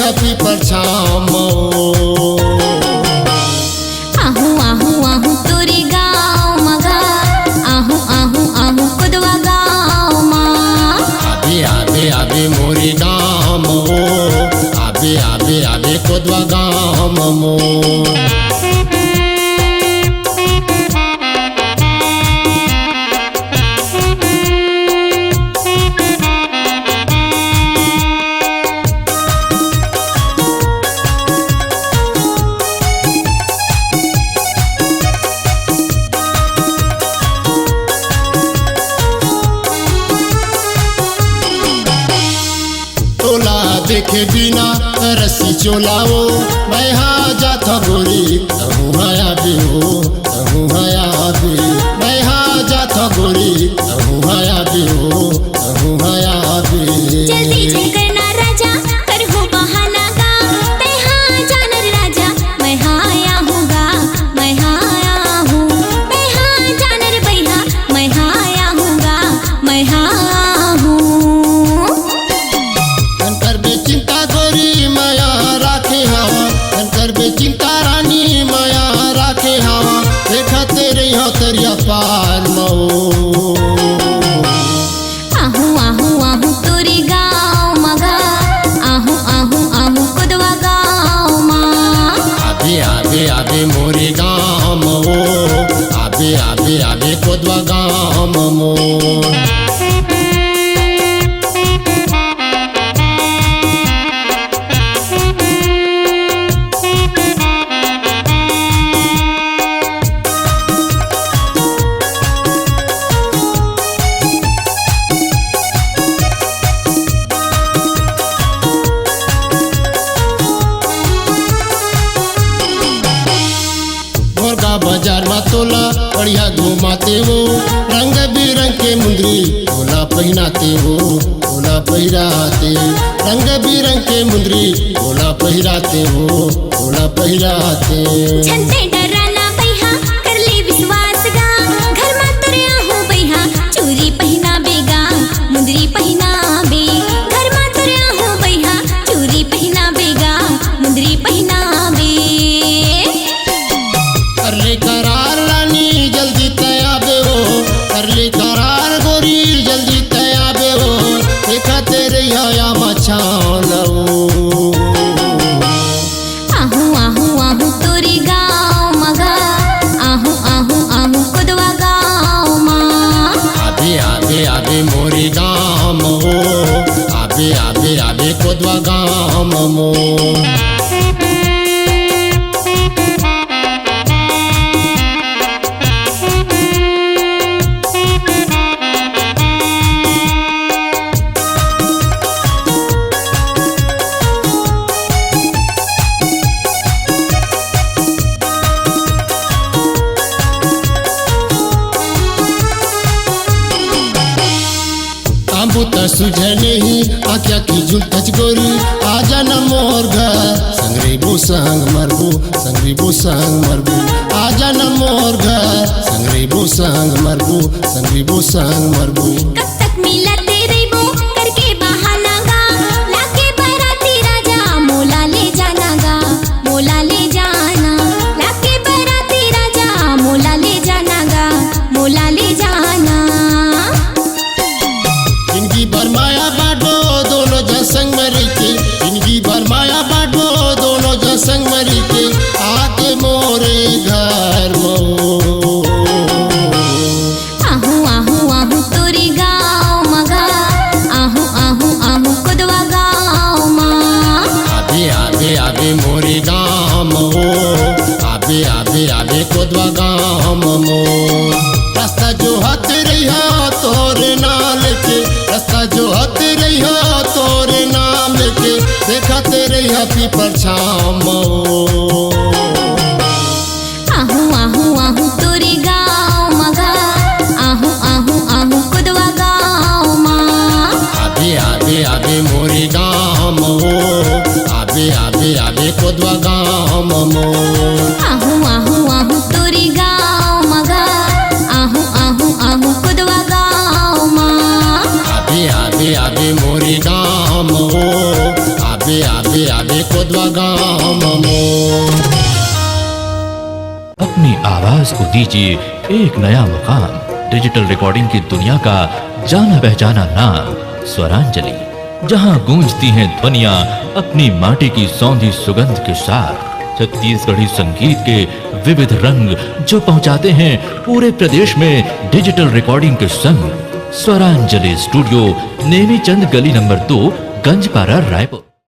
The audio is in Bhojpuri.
रही पीपर छाम आहू आहू आहू तोरे गाँव मगा आहू आहू आहू कुदवा गाँव माँ आबे आबे आबे मोरे गाम आबे आबे आबे कुदवा गाम मो देखे बिना रस्सी चोलाओ मैं हाँ जाता गोरी तहूँ हया भी हो तहूँ हया भी मैं हाँ जाता गोरी तहूँ हया भी हो तहूँ हया भी जल्दी चल करना राजा कर हो बहाना गा मैं हाँ जानर राजा मैं हाँ आया हूँगा मैं हाँ आया हूँ मैं हाँ जानर भैया मैं हाँ आया हूँगा मैं हाँ चिंता गोरी माया राखे हवा कर बे चिंता रानी माया राखे हवा देखा तेरे यहाँ तरिया पार मो आहू आहू आहू तोरे गाँव मगा आहू आहू आहू कुदवा गाँव माँ आबे आबे आबे मोरे गाम आबे आबे आबे कुदवा गाम मो बाजार में तोला बढ़िया घुमाते हो रंग बिरंग के मुंदरी तोला पहनाते हो तोला पहिराते रंग बिरंग के मुंदरी तोला पहिराते हो तोला पहिराते झंडे डराना भैया कर ले विश्वास गा घर में तुरिया हो भैया चूरी पहना बेगा मुंदरी पहना बे घर में तुरिया हो भैया चूरी पहना बेगा मुंदरी पहना बे कर ले करार रानी जल्दी तैयाबे हो कर ले करार गोरी जल्दी तैयाबे हो देखा तेरे या मचालो आहू आहू आहू तोरे गाँव मगा आहू आहू आहू कुदवा गाँव माँ आबे आबे आबे मोरे गाम आबे आबे आबे कुदवा गाम मो सुझे नहीं आख्या की झुलटच गोरी आजा न मोर घर संगरी बो संग मरबू संगरी बो संग मरबू आजा न मोर घर संगरी बो संग मरबू संगरी बो संग मरबू कब तक मिला तेरे वो करके बहाना गा लाके बाराती राजा मोला ले जाना गा मोला ले जाना लाके बाराती राजा मोला ले जाना गा मोला ले जाना जिंदगी भर माया बाटो दोनों जन संग मरी के जिंदगी भर माया बाटो दोनों जन संग मरी के आके मोरे घर मो आहू आहू आहू तोरे गाँव मगा आहू आहू आहू कुदवा गाँव माँ आबे आबे आबे मोरे गाम आबे आबे आबे कुदवा गाम मो रास्ता जो हाथ रहा तोरे नाल के रास्ता जो हाथ रहा तोरे नाम के देखा तेरे पीपर छाम आहू आहू आहू तोरे गाँव मगा आहू आहू आहू कुदवा गाँव माँ आबे आबे आबे मोरे गाम आबे आबे आबे कुदवा गाम मो आहू आहू आहू तोरे गाँव मगा आहू आहू आहू कुदवा गाँव माँ आबे आबे आबे मोरे गाम आबे आबे आबे आबे कोदवा गाम मोर। अपनी आवाज को दीजिए एक नया मुकाम। डिजिटल रिकॉर्डिंग की दुनिया का जाना पहचाना नाम स्वरांजलि, जहां गूंजती हैं ध्वनियां अपनी माटी की सौंधी सुगंध के साथ। छत्तीसगढ़ी संगीत के विविध रंग जो पहुंचाते हैं पूरे प्रदेश में डिजिटल रिकॉर्डिंग के संग। स्वरांजलि स्टूडियो, नेमी चंद गली नंबर 2, गंजपारा, रायपुर।